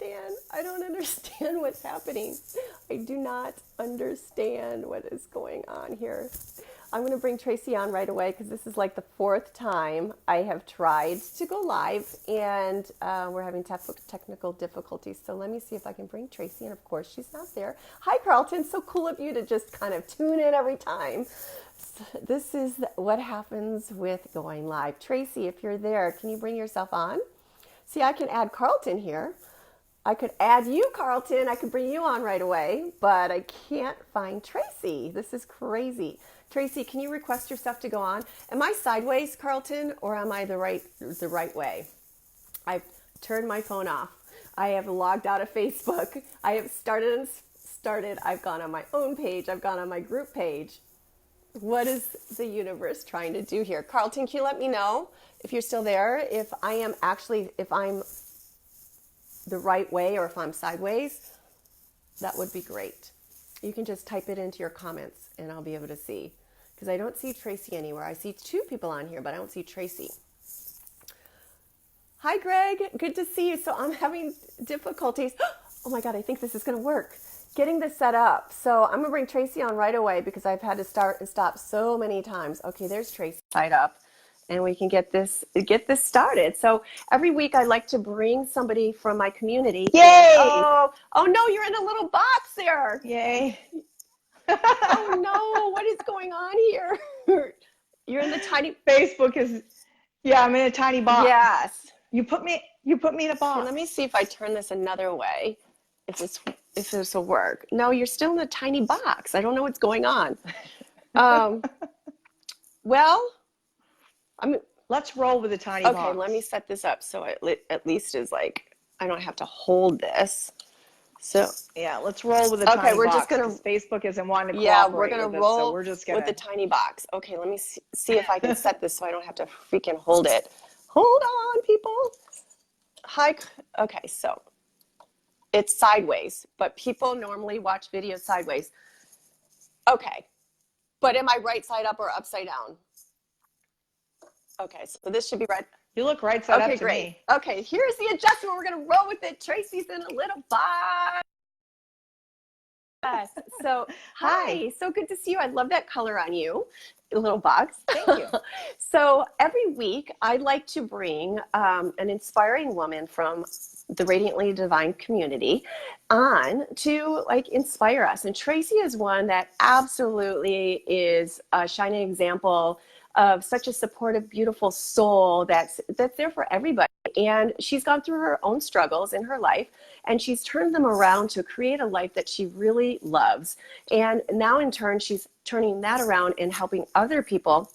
understand. I don't understand what's happening. I do not understand what is going on here. I'm going to bring Tracey on right away because this is like the fourth time I have tried to go live, and we're having technical difficulties. So let me see if I can bring Tracey, and of course she's not there. Hi, Carlton. So cool of you to just kind of tune in every time. So this is what happens with going live. Tracey, if you're there, can you bring yourself on? See, I can add Carlton here. I could add you, Carlton. I could bring you on right away, but I can't find Tracey. This is crazy. Tracey, can you request yourself to go on? Am I sideways, Carlton, or am I the right way? I've turned my phone off. I have logged out of Facebook. I have started. I've gone on my own page. I've gone on my group page. What is the universe trying to do here? Carlton, can you let me know if you're still there? If I'm the right way or if I'm sideways, that would be great. You can just type it into your comments and I'll be able to see. Because I don't see Tracey anywhere. I see two people on here, but I don't see Tracey. Hi, Greg. Good to see you. So I'm having difficulties. Oh my God, I think this is going to work. Getting this set up. So I'm going to bring Tracey on right away because I've had to start and stop so many times. Okay, there's Tracey tied up. And we can get this started. So every week I like to bring somebody from my community. Yay! Oh no, you're in a little box there. Yay! Oh no, what is going on here? You're in the tiny. Facebook is. Yeah, I'm in a tiny box. Yes. You put me in a box. Okay, let me see if I turn this another way. If this will work. No, you're still in a tiny box. I don't know what's going on. Well. Let's roll with a tiny box. Okay, let me set this up so it at least is like I don't have to hold this. So yeah, let's roll with a tiny box. Okay, we're just gonna. Facebook isn't wanting to cooperate. Yeah, we're gonna roll so we're just with the tiny box. Okay, let me see if I can set this so I don't have to freaking hold it. Hold on, people. Hi. Okay, so it's sideways, but people normally watch videos sideways. Okay, but am I right side up or upside down? Okay, so this should be right. You look right side up to great. me. Okay, here's the adjustment. We're going to roll with it. Tracey's in a little box. Yes. So, hi. So good to see you. I love that color on you, a little box. Thank you. So every week, I'd like to bring an inspiring woman from the Radiantly Divine community on to inspire us. And Tracey is one that absolutely is a shining example of such a supportive, beautiful soul that's there for everybody. And she's gone through her own struggles in her life, and she's turned them around to create a life that she really loves. And now in turn, she's turning that around and helping other people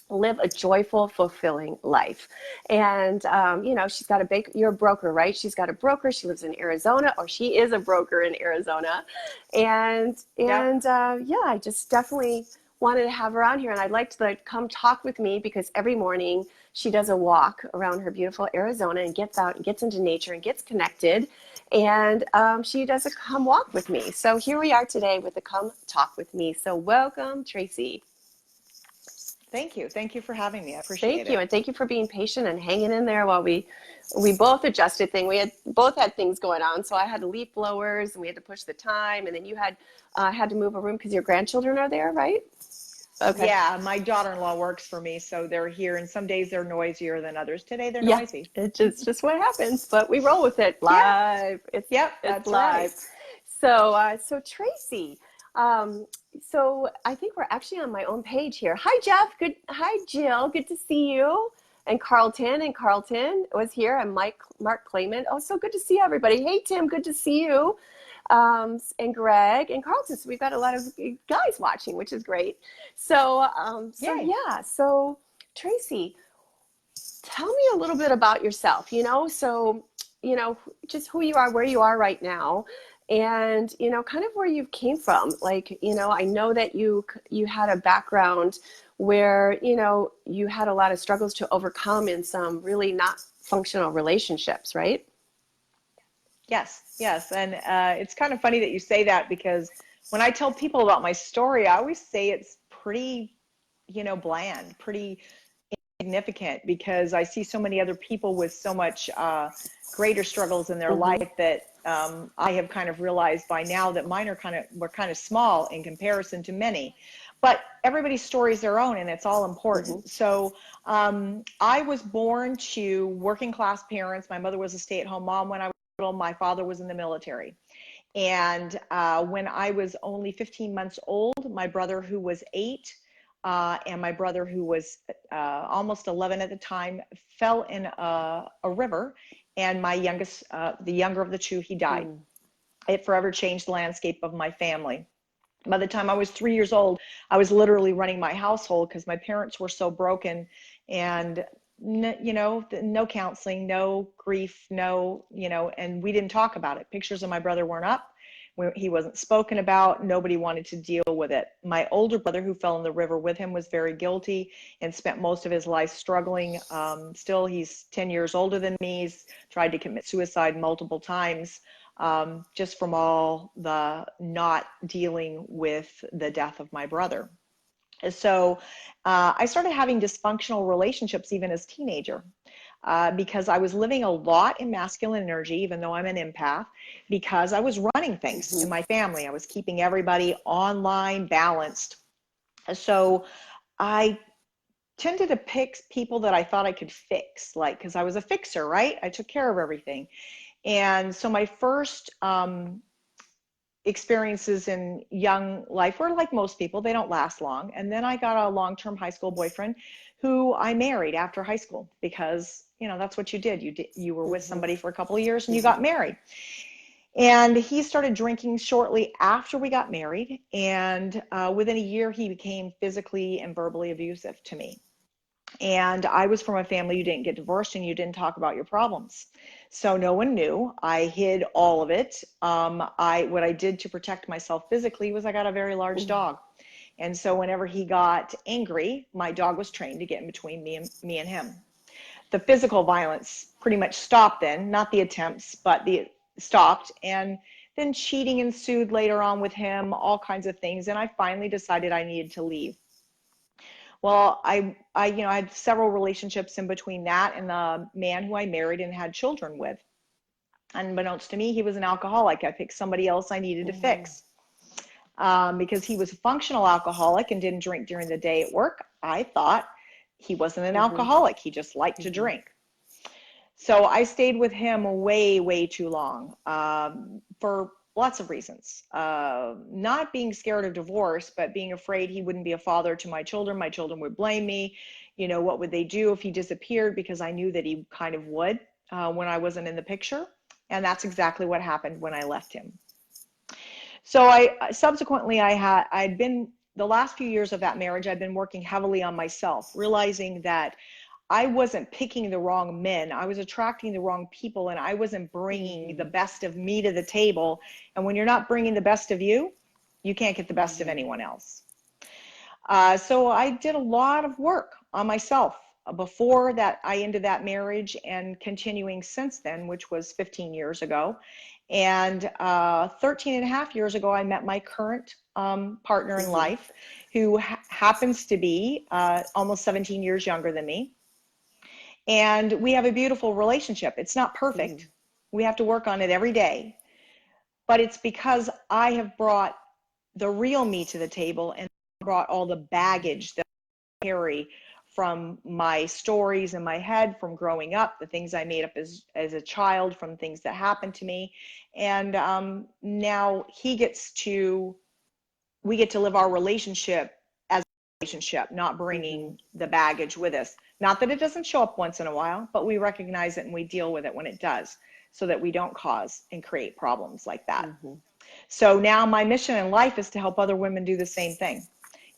live a joyful, fulfilling life. And, she's got you're a broker, right? She's got a broker. She lives in Arizona, or she is a broker in Arizona. And I just definitely wanted to have her on here, and I'd like to come talk with me because every morning she does a walk around her beautiful Arizona and gets out and gets into nature and gets connected, and she does a come walk with me. So here we are today with the come talk with me. So welcome, Tracey. Thank you for having me. I appreciate it. Thank you, and thank you for being patient and hanging in there while we both adjusted things. We both had things going on, so I had to leaf blowers and we had to push the time, and then you had to move a room because your grandchildren are there, right? Okay. Yeah, my daughter-in-law works for me, so they're here, and some days they're noisier than others. Today they're noisy. It's just what happens, but we roll with it live. Yeah. It's live. Right. So Tracey, so I think we're actually on my own page here. Hi, Jeff. Hi, Jill. Good to see you. And Carlton was here, and Mark Clayman. Oh, so good to see everybody. Hey, Tim. Good to see you. And Greg and Carlton. So we've got a lot of guys watching, which is great. So Tracey, tell me a little bit about yourself, just who you are, where you are right now, and, kind of where you came from. I know that you had a background where, you had a lot of struggles to overcome in some really not functional relationships, right? Yes. And it's kind of funny that you say that, because when I tell people about my story, I always say it's pretty, bland, pretty insignificant, because I see so many other people with so much greater struggles in their life that I have kind of realized by now that mine were kind of small in comparison to many. But everybody's story is their own, and it's all important. Mm-hmm. So I was born to working class parents. My mother was a stay-at-home mom when I was little. My father was in the military. And when I was only 15 months old, my brother, who was 8, and my brother, who was almost 11 at the time, fell in a river. And my youngest, the younger of the two, he died. Mm. It forever changed the landscape of my family. By the time I was 3 years old, I was literally running my household because my parents were so broken, and no counseling, no grief, and we didn't talk about it. Pictures of my brother weren't up. He wasn't spoken about. Nobody wanted to deal with it. My older brother, who fell in the river with him, was very guilty and spent most of his life struggling. Still, he's 10 years older than me. He's tried to commit suicide multiple times. Just from all the not dealing with the death of my brother. So I started having dysfunctional relationships even as a teenager because I was living a lot in masculine energy, even though I'm an empath, because I was running things Mm-hmm. in my family. I was keeping everybody online, balanced. So I tended to pick people that I thought I could fix, like, because I was a fixer, right? I took care of everything. And so my first experiences in young life were like most people, they don't last long. And then I got a long-term high school boyfriend who I married after high school because, that's what you did. You were with Mm-hmm. somebody for a couple of years and you Mm-hmm. got married. And he started drinking shortly after we got married. And within a year, he became physically and verbally abusive to me. And I was from a family, you didn't get divorced and you didn't talk about your problems. So no one knew. I hid all of it. What I did to protect myself physically was I got a very large dog. And so whenever he got angry, my dog was trained to get in between me and him. The physical violence pretty much stopped then, not the attempts, but the stopped. And then cheating ensued later on with him, all kinds of things. And I finally decided I needed to leave. Well, I had several relationships in between that and the man who I married and had children with. Unbeknownst to me, he was an alcoholic. I picked somebody else I needed to fix. Because he was a functional alcoholic and didn't drink during the day at work. I thought he wasn't an Mm-hmm. alcoholic. He just liked to drink. So I stayed with him way, way too long for lots of reasons. Not being scared of divorce, but being afraid he wouldn't be a father to my children. My children would blame me. What would they do if he disappeared? Because I knew that he kind of would when I wasn't in the picture. And that's exactly what happened when I left him. So I'd been, the last few years of that marriage, I'd been working heavily on myself, realizing that I wasn't picking the wrong men. I was attracting the wrong people, and I wasn't bringing the best of me to the table. And when you're not bringing the best of you, you can't get the best of anyone else. So I did a lot of work on myself before that I ended that marriage and continuing since then, which was 15 years ago. And 13 and a half years ago, I met my current partner in life, who happens to be almost 17 years younger than me. And we have a beautiful relationship. It's not perfect. We have to work on it every day. But it's because I have brought the real me to the table and brought all the baggage that I carry from my stories in my head, from growing up, the things I made up as a child, from things that happened to me. And now we get to live our relationship as a relationship, not bringing the baggage with us. Not that it doesn't show up once in a while, but we recognize it and we deal with it when it does, so that we don't cause and create problems like that. So now my mission in life is to help other women do the same thing.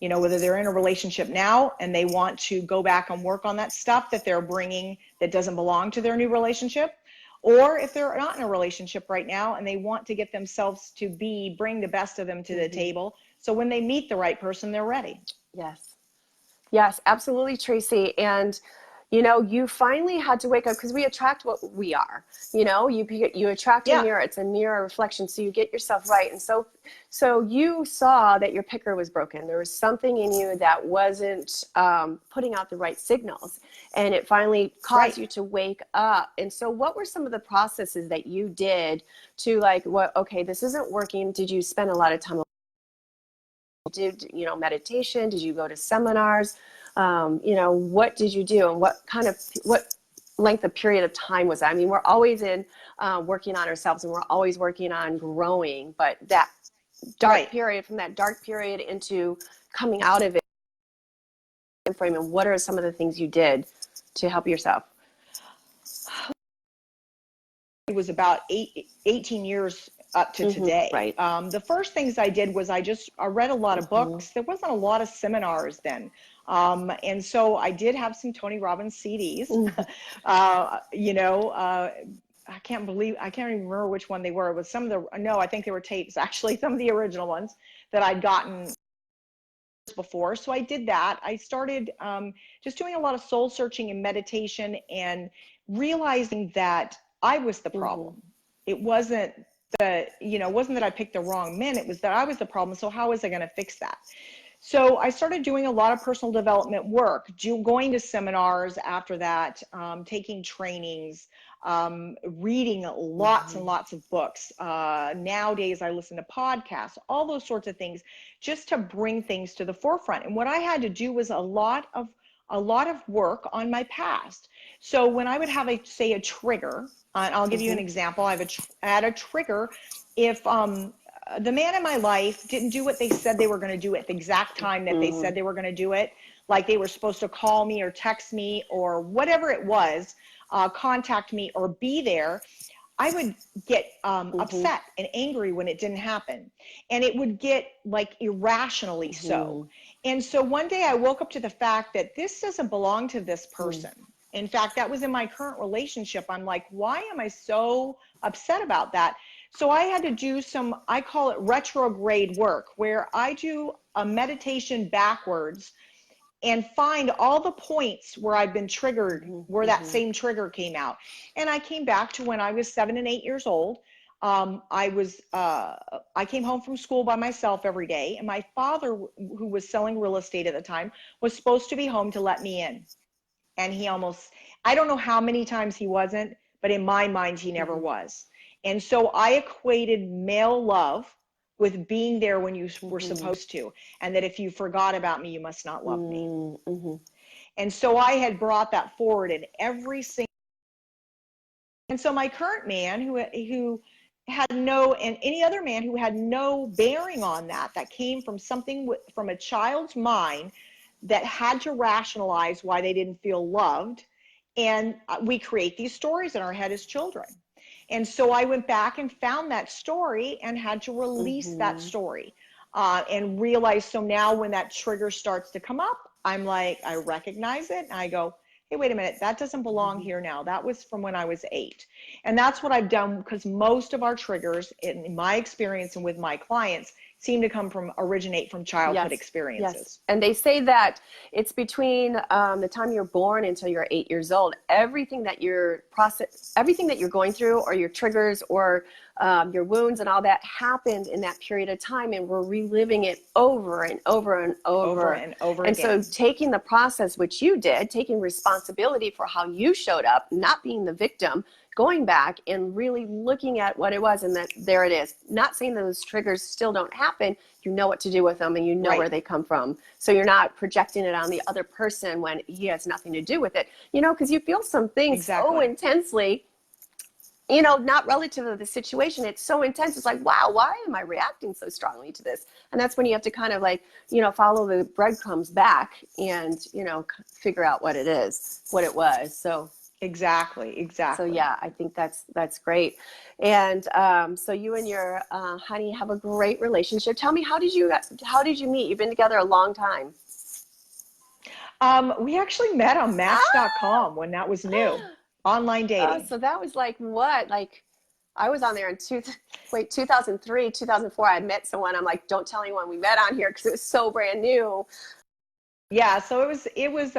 Whether they're in a relationship now and they want to go back and work on that stuff that they're bringing that doesn't belong to their new relationship, or if they're not in a relationship right now and they want to get themselves to bring the best of them to the table, so when they meet the right person, they're ready. Yes. Yes, absolutely, Tracey. And you finally had to wake up, because we attract what we are. You attract a Yeah, mirror. It's a mirror reflection. So you get yourself right. And so you saw that your picker was broken. There was something in you that wasn't putting out the right signals, and it finally caused right. you to wake up. And so what were some of the processes that you did to, like, okay, this isn't working? Did you spend a lot of time, meditation? Did you go to seminars? What did you do, and what length of period of time was that? I mean, we're always in working on ourselves, and we're always working on growing, but that Right. from that dark period into coming out of it frame, and what are some of the things you did to help yourself? It was about 18 years up to today. Right. The first things I did was I read a lot of books. There wasn't a lot of seminars then. And so I did have some Tony Robbins CDs. I can't even remember which one they were. It was I think they were tapes, actually, some of the original ones that I'd gotten before. So I did that. I started just doing a lot of soul searching and meditation, and realizing that I was the problem. It wasn't wasn't that I picked the wrong men. It was that I was the problem. So how was I going to fix that? So I started doing a lot of personal development work, going to seminars after that, taking trainings, reading lots and lots of books. Nowadays, I listen to podcasts, all those sorts of things, just to bring things to the forefront. And what I had to do was a lot of work on my past. So when I would have a trigger, I'll give you an example. I had a trigger if the man in my life didn't do what they said they were going to do at the exact time that they said they were going to do it, like they were supposed to call me or text me or whatever it was, contact me or be there. I would get upset and angry when it didn't happen. And it would get like irrationally so. And so one day I woke up to the fact that this doesn't belong to this person. In fact, that was in my current relationship. I'm like, why am I so upset about that? So I had to do I call it retrograde work, where I do a meditation backwards and find all the points where I've been triggered, where that same trigger came out. And I came back to when I was 7 and 8 years old. I came home from school by myself every day, and my father, who was selling real estate at the time, was supposed to be home to let me in. And I don't know how many times he wasn't, but in my mind, he never was. And so I equated male love with being there when you were supposed to, and that if you forgot about me, you must not love me. And so I had brought that forward in every single. And so my current man, who had and any other man who had no bearing on that came from something from a child's mind that had to rationalize why they didn't feel loved. And we create these stories in our head as children. And so I went back and found that story and had to release that story and realize. So now when that trigger starts to come up, I'm like, I recognize it and I go, hey, wait a minute, that doesn't belong here now. That was from when I was 8. And that's what I've done, because most of our triggers, in my experience and with my clients, seem to originate from childhood experiences. Yes. And they say that it's between the time you're born until you're 8 years old. Everything that you're going through, or your triggers, or your wounds and all that, happened in that period of time, and we're reliving it over and over and over and over and again. So taking the process, which you did, taking responsibility for how you showed up, not being the victim, going back and really looking at what it was, and that there it is. Not saying those triggers still don't happen. You know what to do with them, and you know where they come from. So you're not projecting it on the other person when he has nothing to do with it. Because you feel some things so intensely, not relative to the situation. It's so intense. It's like, wow, why am I reacting so strongly to this? And that's when you have to kind of follow the breadcrumbs back and, figure out what it is, what it was. So Exactly. So yeah, I think that's great. And so you and your honey have a great relationship. Tell me, how did you meet? You've been together a long time. We actually met on Match.com when that was new, online dating. So that was like what? Like, I was on there in 2003, 2004. I met someone. I'm like, don't tell anyone we met on here, because it was so brand new. Yeah, so it was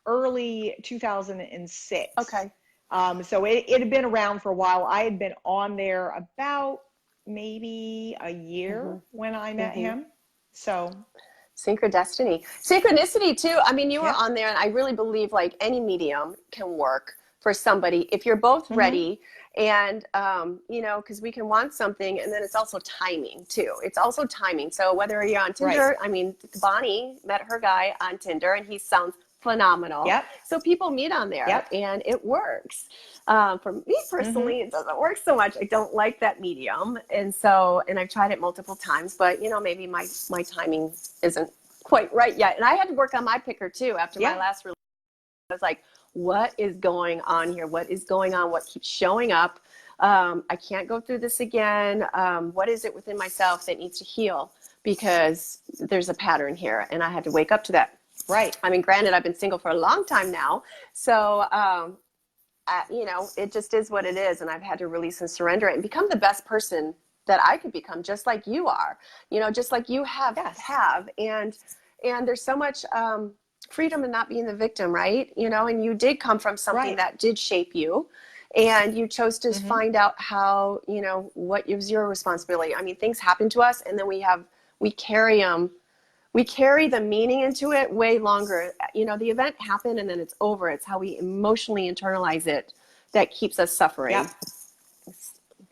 early 2006. Okay. So it had been around for a while. I had been on there about maybe a year when I met him. So synchronicity too. I mean, you were yeah. on there, and I really believe like any medium can work for somebody if you're both ready. And you know, because we can want something, and then it's also timing too. It's also timing. So whether you're on Tinder, I mean, Bonnie met her guy on Tinder, and he sounds phenomenal. Yep. So people meet on there, and it works. For me personally, it doesn't work so much. I don't like that medium, and I've tried it multiple times, but you know, maybe my timing isn't quite right yet. And I had to work on my picker too after my last relationship. I was like, what is going on here? What is going on? What keeps showing up? I can't go through this again. What is it within myself that needs to heal? Because there's a pattern here, and I had to wake up to that. Right. I mean, granted, I've been single for a long time now, so you know, it just is what it is, and I've had to release and surrender it and become the best person that I could become, just like you are. You know, just like you have. And there's so much freedom in not being the victim, right? You know, and you did come from something that did shape you, and you chose to find out how, you know, what is your responsibility. I mean, things happen to us, and then we carry them. We carry the meaning into it way longer. You know, the event happened and then it's over. It's how we emotionally internalize it that keeps us suffering.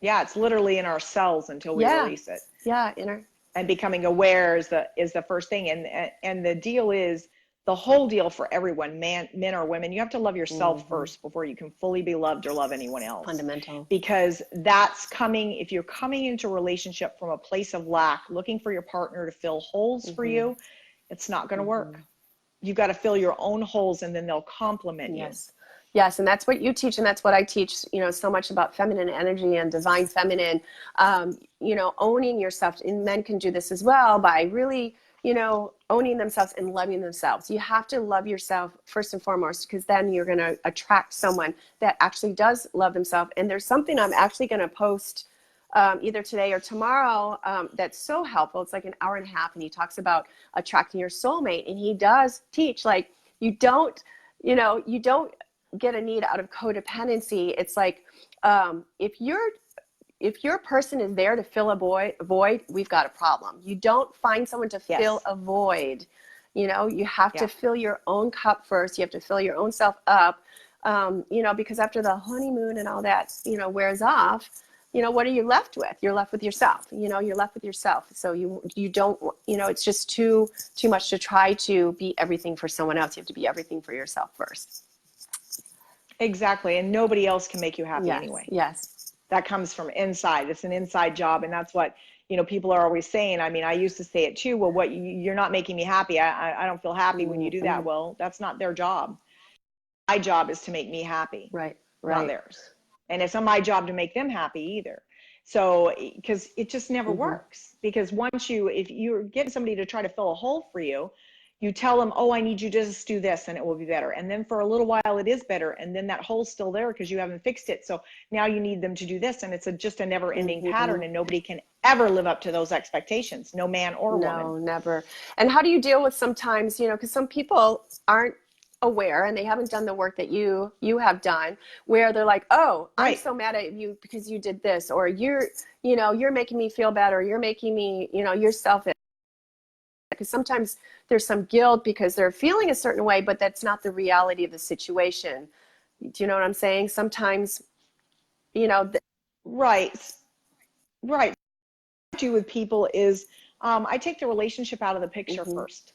Yeah, it's literally in our cells until we release it. Yeah, and becoming aware is the first thing. And the deal is, the whole deal for everyone, men or women, you have to love yourself first before you can fully be loved or love anyone else. Fundamental. Because that's coming, if you're coming into a relationship from a place of lack, looking for your partner to fill holes for you, it's not going to work. You've got to fill your own holes, and then they'll complement you. Yes, and that's what you teach, and that's what I teach, you know, so much about feminine energy and divine feminine, you know, owning yourself. And men can do this as well by really, you know, owning themselves and loving themselves. You have to love yourself first and foremost, because then you're going to attract someone that actually does love themselves. And there's something I'm actually going to post either today or tomorrow that's so helpful. It's like an hour and a half, and he talks about attracting your soulmate. And he does teach, like, you don't get a need out of codependency. It's like if your person is there to fill a void, we've got a problem. You don't find someone to fill a void. You know, you have to fill your own cup first. You have to fill your own self up, you know, because after the honeymoon and all that, you know, wears off, you know, what are you left with? You're left with yourself. You know, you're left with yourself. So you don't, you know, it's just too much to try to be everything for someone else. You have to be everything for yourself first. Exactly. And nobody else can make you happy anyway. Yes. That comes from inside. It's an inside job. And that's what, you know, people are always saying. I mean, I used to say it too. Well, you're not making me happy. I don't feel happy when you do that. Well, that's not their job. My job is to make me happy. Right. Not theirs. And it's not my job to make them happy either. So, because it just never works. Because if you're getting somebody to try to fill a hole for you, you tell them, oh, I need you to just do this and it will be better. And then for a little while it is better. And then that hole's still there because you haven't fixed it. So now you need them to do this. And it's just a never ending pattern, and nobody can ever live up to those expectations. No man or woman. No, never. And how do you deal with sometimes, you know, because some people aren't aware and they haven't done the work that you have done, where they're like, oh, I'm so mad at you because you did this, or you're making me feel bad, or you're making me, you know, you're selfish. Because sometimes there's some guilt because they're feeling a certain way, but that's not the reality of the situation. Do you know what I'm saying? Sometimes, you know. Right. What I do with people is I take the relationship out of the picture first.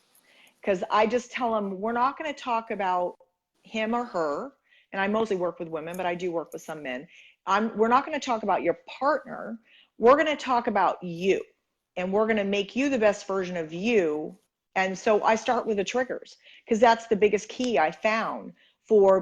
Because I just tell them, we're not going to talk about him or her. And I mostly work with women, but I do work with some men. We're not going to talk about your partner. We're going to talk about you. And we're going to make you the best version of you. And so I start with the triggers, because that's the biggest key I found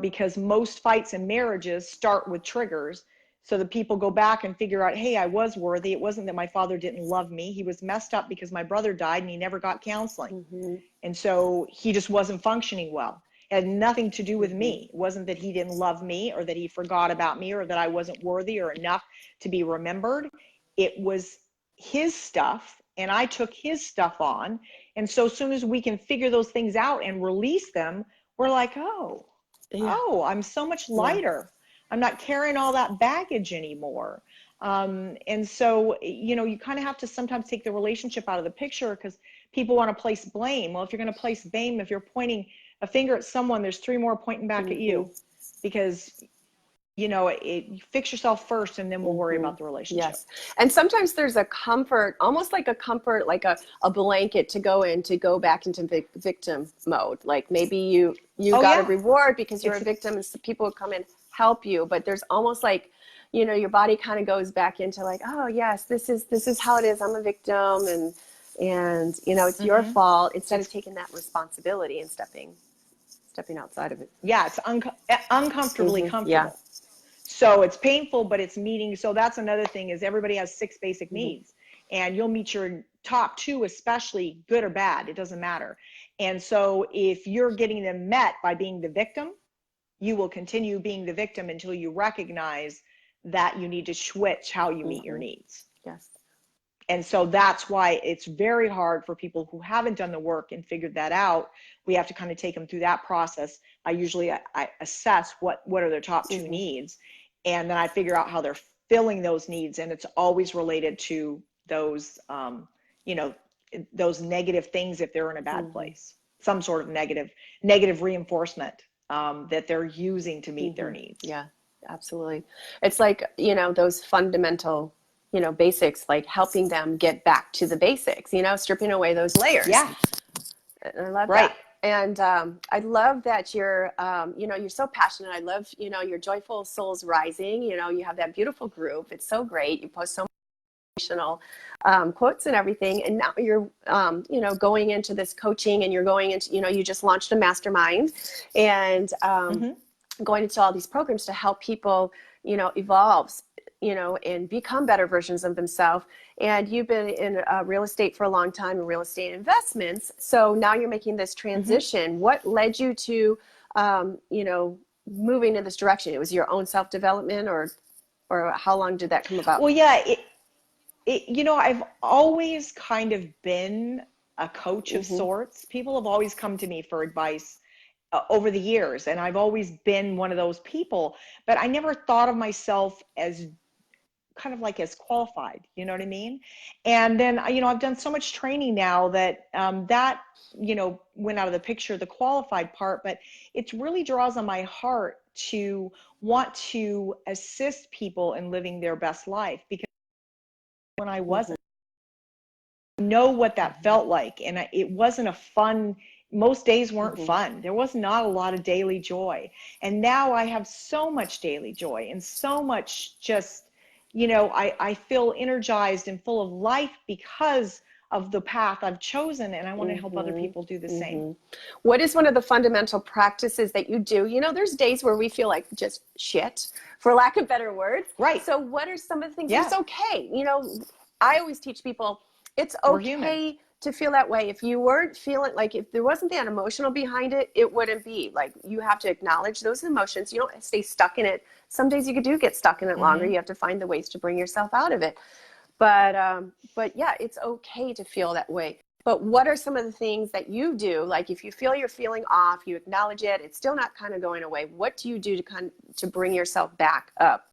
because most fights and marriages start with triggers. So the people go back and figure out, hey, I was worthy. It wasn't that my father didn't love me. He was messed up because my brother died and he never got counseling. And so he just wasn't functioning well. It had nothing to do with me. It wasn't that he didn't love me, or that he forgot about me, or that I wasn't worthy or enough to be remembered. It was his stuff, and I took his stuff on. And so as soon as we can figure those things out and release them, we're like, oh, Yeah. I'm so much Yeah. lighter. I'm not carrying all that baggage anymore. And so, you know, you kind of have to sometimes take the relationship out of the picture because people want to place blame. Well, if you're going to place blame, if you're pointing a finger at someone, there's three more pointing back at Mm-hmm. you, because, you know, you fix yourself first and then we'll worry Mm-hmm. about the relationship. Yes. And sometimes there's a comfort, almost like a comfort, like a blanket to go back into victim mode. Like maybe you Oh got a yeah, reward because you're a it's victim and some people would come and help you. But there's almost like, you know, your body kind of goes back into like, oh yes, this is how it is. I'm a victim, and you know, it's your fault, instead of it's taking that responsibility and stepping outside of it. yeah, it's uncomfortably Mm-hmm. Yeah. comfortable. So it's painful, but it's meeting. So that's another thing, is everybody has 6 basic Mm-hmm. needs, and you'll meet your top 2, especially good or bad, it doesn't matter. And so if you're getting them met by being the victim, you will continue being the victim until you recognize that you need to switch how you meet your Mm-hmm. needs. Yes. And so that's why it's very hard for people who haven't done the work and figured that out. We have to kind of take them through that process. I assess what are their top 2 Mm-hmm. needs, and then I figure out how they're filling those needs. And it's always related to those, you know, those negative things if they're in a bad Mm-hmm. place, some sort of negative reinforcement that they're using to meet their Mm-hmm. needs. Yeah, absolutely. It's like, you know, those fundamental, you know, basics, like helping them get back to the basics, you know, stripping away those layers. Yeah, And I love right. that. And I love that you're, you know, you're so passionate. I love, you know, your Joyful Souls Rising. You know, you have that beautiful group. It's so great. You post so motivational quotes and everything. And now you're, you know, going into this coaching, and you're going into, you know, you just launched a mastermind, and Mm-hmm. going into all these programs to help people, you know, evolve, you know, and become better versions of themselves. And you've been in real estate for a long time, in real estate investments. So now you're making this Mm-hmm. transition. What led you to, you know, moving in this direction? It was your own self-development, or how long did that come about? Well, yeah, you know, I've always kind of been a coach of Mm-hmm. sorts. People have always come to me for advice over the years, and I've always been one of those people, but I never thought of myself as kind of like as qualified, you know what I mean? And then, you know, I've done so much training now that that, you know, went out of the picture, the qualified part, but it really draws on my heart to want to assist people in living their best life, because when I Mm-hmm. wasn't, know what that felt like. And it wasn't a fun, most days weren't Mm-hmm. fun. There was not a lot of daily joy. And now I have so much daily joy and so much just, you know, I feel energized and full of life because of the path I've chosen. And I want to help other Mm-hmm. people do the same. Mm-hmm. What is one of the fundamental practices that you do? You know, there's days where we feel like just shit, for lack of better words. Right. So what are some of the things? Yeah. It's okay. You know, I always teach people it's We're human. okay to feel that way. If you weren't feeling, like, if there wasn't that emotional behind it, it wouldn't be. Like, you have to acknowledge those emotions. You don't stay stuck in it. Some days you do get stuck in it longer. Mm-hmm. You have to find the ways to bring yourself out of it. But yeah, it's okay to feel that way. But what are some of the things that you do? Like, if you feel you're feeling off, you acknowledge it, it's still not kind of going away. What do you do to bring yourself back up,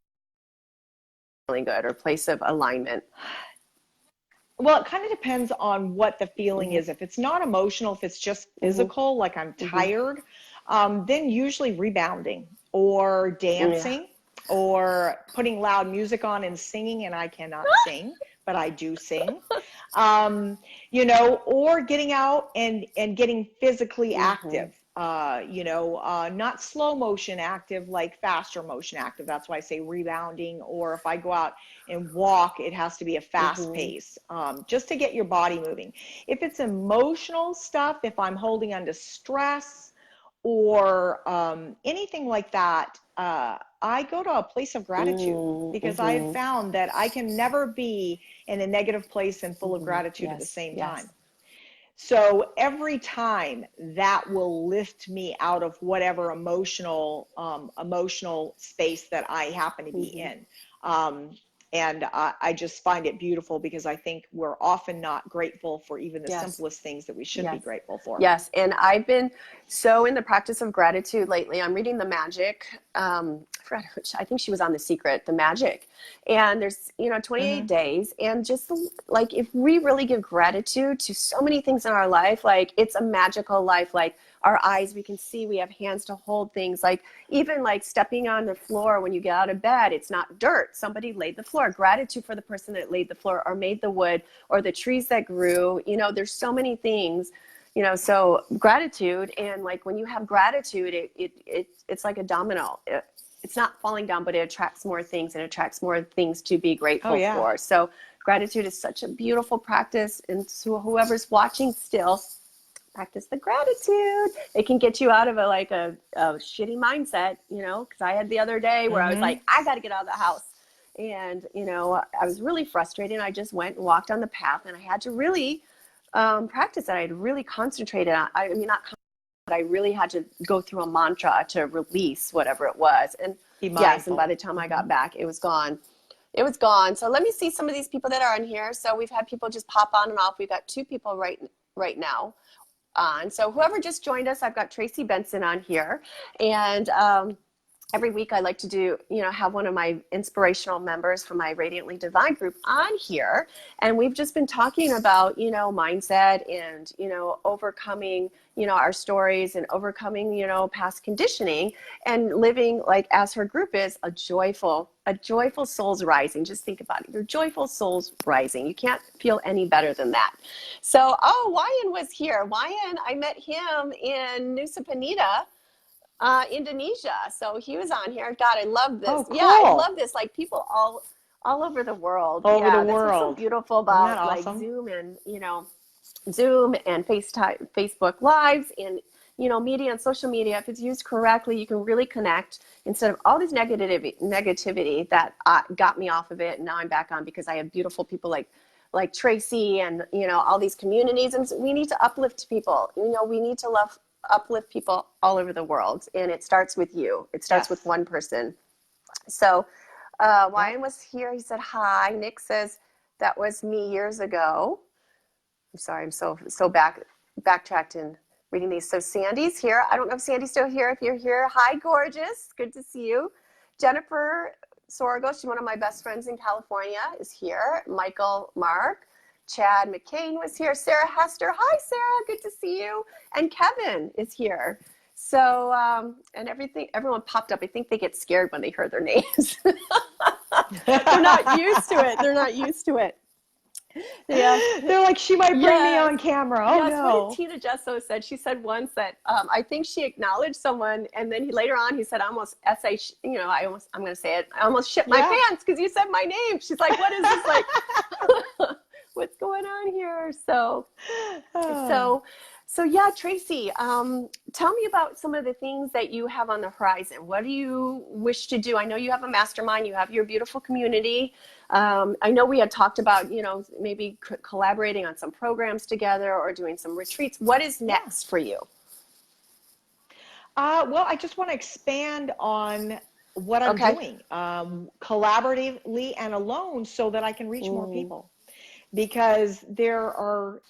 feeling good, or place of alignment? Well, it kind of depends on what the feeling Mm-hmm. is. If it's not emotional, if it's just Mm-hmm. physical, like I'm Mm-hmm. tired, then usually rebounding or Yeah. dancing or putting loud music on and singing. And I cannot sing, but I do sing. You know, or getting out and getting physically Mm-hmm. active. You know, not slow motion active, like faster motion active. That's why I say rebounding. Or if I go out and walk, it has to be a fast Mm-hmm. pace, just to get your body moving. If it's emotional stuff, if I'm holding on to stress or anything like that, I go to a place of gratitude, because I have Mm-hmm. found that I can never be in a negative place and full of Mm-hmm. gratitude at the Yes. same time. Yes. So every time, that will lift me out of whatever emotional space that I happen to be Mm-hmm. in. Um, And I just find it beautiful because I think we're often not grateful for even the Yes. simplest things that we should be Yes. grateful for. Yes. And I've been so in the practice of gratitude lately. I'm reading The Magic. I forgot which, I think she was on The Secret, The Magic. And there's, 28 days. And just like, if we really give gratitude to so many things in our life, like it's a magical life, like our eyes, we can see, we have hands to hold things, like even like stepping on the floor when you get out of bed, it's not dirt. Somebody laid the floor. Gratitude for the person that laid the floor or made the wood or the trees that grew. There's so many things, so gratitude. And like when you have gratitude, it's like a domino. It's not falling down, but it attracts more things and attracts more things to be grateful for. So gratitude is such a beautiful practice. And so whoever's watching still, practice the gratitude. It can get you out of a shitty mindset, because I had the other day where I was like, I got to get out of the house. And, I was really frustrated. I just went and walked on the path, and I had to really practice that. I had really concentrated on, I mean, not but I really had to go through a mantra to release whatever it was. And yes, and by the time I got back, it was gone. It was gone. So let me see some of these people that are on here. So we've had people just pop on and off. We've got 2 people right now on. So whoever just joined us, I've got Tracey Benson on here. And every week I like to do, have one of my inspirational members from my Radiantly Divine group on here. And we've just been talking about, mindset and, overcoming, our stories and overcoming, past conditioning and living like as her group is a joyful soul's rising. Just think about it. Your joyful soul's rising. You can't feel any better than that. So, Wayan was here. Wayan, I met him in Nusa Penida, Indonesia. So he was on here. God, I love this. Oh, cool. Yeah, I love this. Like people all over the world. Over the That's world. what's so beautiful about awesome? like Zoom and Facebook Lives and media and social media. If it's used correctly, you can really connect instead of all this negativity that got me off of it. And now I'm back on because I have beautiful people like Tracey and all these communities, and we need to uplift people. We need to uplift people all over the world, and it starts with you. It starts with one person. So Wyan was here. He said hi. Nick says that was me years ago. I'm sorry, I'm so backtracked in reading these. So Sandy's here. I don't know if Sandy's still here. If you're here, hi, gorgeous. Good to see you. Jennifer Sorgo, she's one of my best friends in California, is here. Michael Mark. Chad McCain was here. Sarah Hester. Hi, Sarah. Good to see you. And Kevin is here. So, and everyone popped up. I think they get scared when they heard their names. They're not used to it. They're not used to it. Yeah, they're like, she might bring me on camera. Oh no! What did Tina Gesso said? She said once that I think she acknowledged someone, and then later on he said, "I almost I'm going to say it. I almost shit my pants because you said my name." She's like, "What is this like? What's going on here?" So yeah, Tracey, tell me about some of the things that you have on the horizon. What do you wish to do? I know you have a mastermind. You have your beautiful community. I know we had talked about, maybe collaborating on some programs together or doing some retreats. What is next for you? Well, I just want to expand on what I'm doing, collaboratively and alone, so that I can reach more people. Because there are,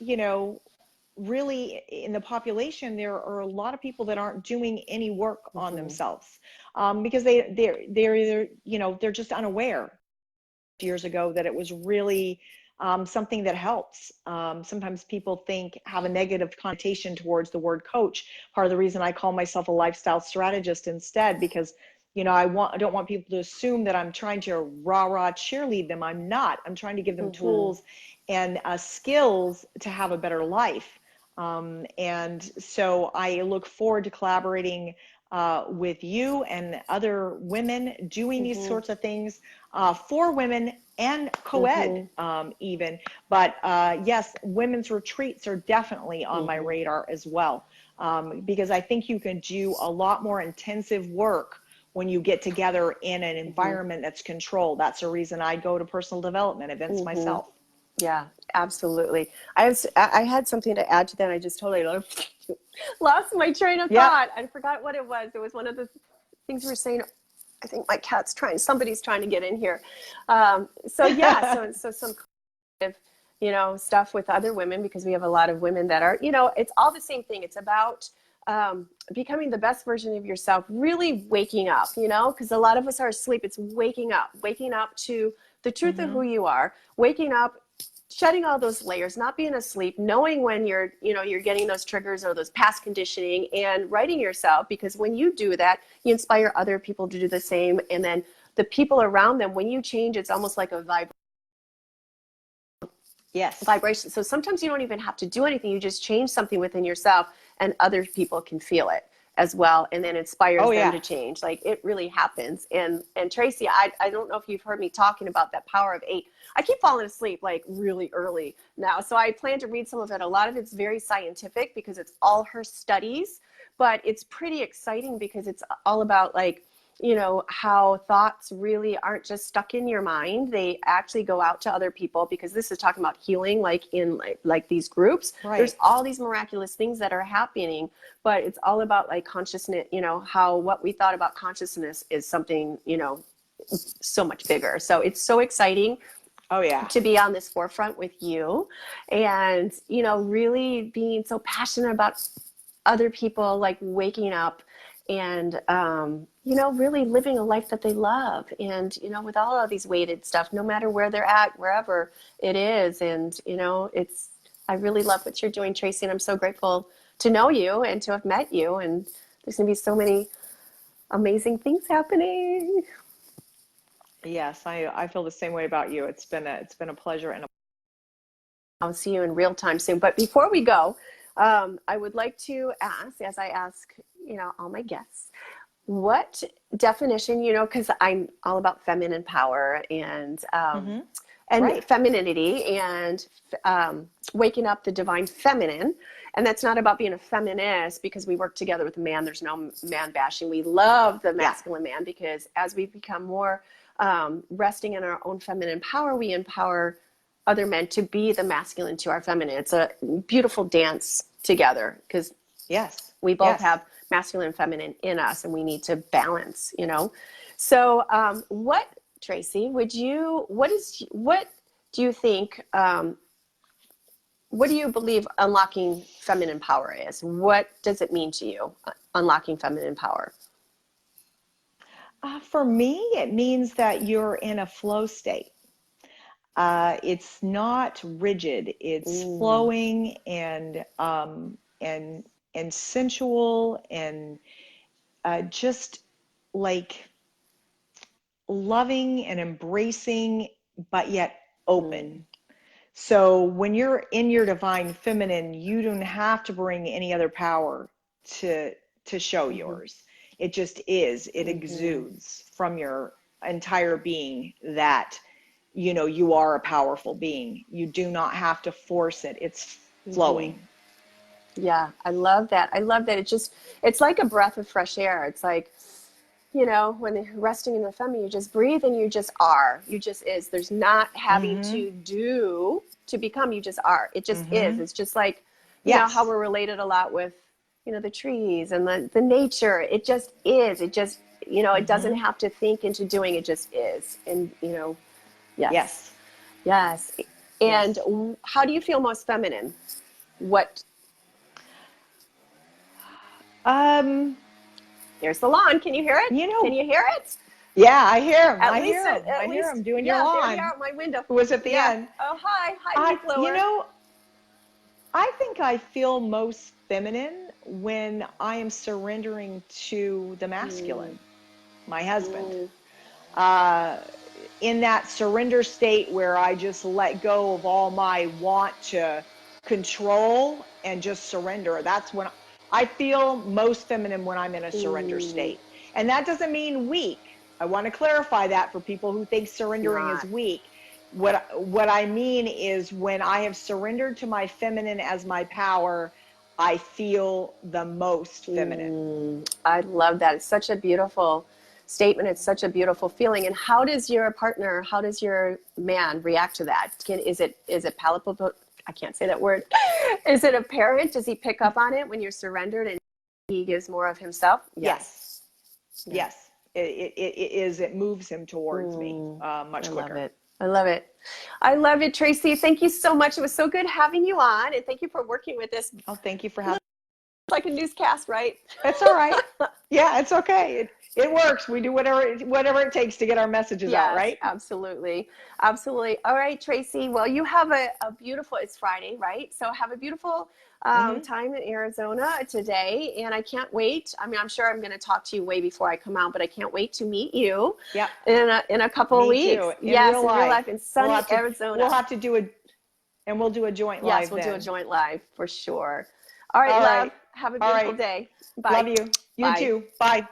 really in the population, there are a lot of people that aren't doing any work on themselves, because they're either, they're just unaware years ago that it was really something that helps. Sometimes people have a negative connotation towards the word coach. Part of the reason I call myself a lifestyle strategist instead, because I don't want people to assume that I'm trying to rah-rah cheerlead them. I'm not. I'm trying to give them tools and skills to have a better life. And so I look forward to collaborating with you and other women doing these sorts of things for women and co-ed even. But yes, women's retreats are definitely on my radar as well, because I think you can do a lot more intensive work when you get together in an environment that's controlled. That's the reason I go to personal development events myself. Yeah, absolutely. I had something to add to that. I just totally lost my train of thought. I forgot what it was. It was one of the things we were saying. I think my cat's somebody's trying to get in here. So yeah, so some kind of, stuff with other women, because we have a lot of women that are, it's all the same thing. It's about becoming the best version of yourself, really waking up, because a lot of us are asleep. It's waking up to the truth of who you are, waking up, shedding all those layers, not being asleep, knowing when you're getting those triggers or those past conditioning, and writing yourself, because when you do that, you inspire other people to do the same. And then the people around them, when you change, it's almost like a vibration. So sometimes you don't even have to do anything. You just change something within yourself, and other people can feel it as well, and then inspires them to change. Like, it really happens. And Tracey, I don't know if you've heard me talking about that power of 8. I keep falling asleep like really early now, so I plan to read some of it. A lot of it's very scientific because it's all her studies, but it's pretty exciting because it's all about how thoughts really aren't just stuck in your mind. They actually go out to other people, because this is talking about healing, like in like these groups. Right. There's all these miraculous things that are happening, but it's all about like consciousness, how what we thought about consciousness is something, so much bigger. So it's so exciting. Oh yeah. To be on this forefront with you, and, really being so passionate about other people, like waking up and, really living a life that they love. And, with all of these weighted stuff, no matter where they're at, wherever it is. And, I really love what you're doing, Tracey. And I'm so grateful to know you and to have met you. And there's going to be so many amazing things happening. Yes, I feel the same way about you. It's been a pleasure. And I'll see you in real time soon. But before we go, I would like to ask, as I ask, all my guests, what definition, because I'm all about feminine power and right. femininity and waking up the divine feminine. And that's not about being a feminist, because we work together with a man. There's no man bashing. We love the masculine man, because as we become more resting in our own feminine power, we empower other men to be the masculine to our feminine. It's a beautiful dance together, because we both have masculine and feminine in us, and we need to balance, So what, Tracey, what do you think, what do you believe unlocking feminine power is? What does it mean to you, unlocking feminine power? For me, it means that you're in a flow state. It's not rigid. It's flowing and sensual, and just like loving and embracing, but yet open. So when you're in your divine feminine, you don't have to bring any other power to show yours. It just is. It exudes from your entire being that, you are a powerful being. You do not have to force it. It's flowing. Yeah, I love that. It's like a breath of fresh air. It's like, when you're resting in the feminine, you just breathe and you just are. You just is. There's not having to do to become. You just are. It just is. It's just like, you know, how we're related a lot with, the trees and the nature. It just is. It just, it doesn't have to think into doing. It just is. And, yes. And how do you feel most feminine? What? There's the lawn. Can you hear it? Can you hear it? Yeah, I hear him. I hear him doing your lawn. There you are at my window. Who was at the end? Oh, hi, leaf blower. I think I feel most feminine when I am surrendering to the masculine, my husband. In that surrender state where I just let go of all my want to control and just surrender. That's when I feel most feminine, when I'm in a surrender state. And that doesn't mean weak. I want to clarify that for people who think surrendering is weak. What I mean is, when I have surrendered to my feminine as my power, I feel the most feminine. I love that. It's such a beautiful statement. It's such a beautiful feeling. And how does your partner, how does your man react to that? Is it palatable? I can't say that word. Is it apparent? Does he pick up on it when you're surrendered and he gives more of himself? Yes. it moves him towards me much I quicker. love it. I love it. I love it, Tracey. Thank you so much. It was so good having you on, and thank you for working with this. Oh, thank you for having. Like a newscast, right? It's all right. Yeah, it's okay. It works. We do whatever it takes to get our messages out, right? Absolutely. Absolutely. All right, Tracey. Well, you have a beautiful, it's Friday, right? So have a beautiful time in Arizona today. And I can't wait. I mean, I'm sure I'm going to talk to you way before I come out, but I can't wait to meet you in a couple of weeks. Too. In real life in sunny Arizona. We'll have to do we'll do a joint live. Yes, we'll do a joint live for sure. All right, love. Have a beautiful day. Bye. Love you. You too. Bye.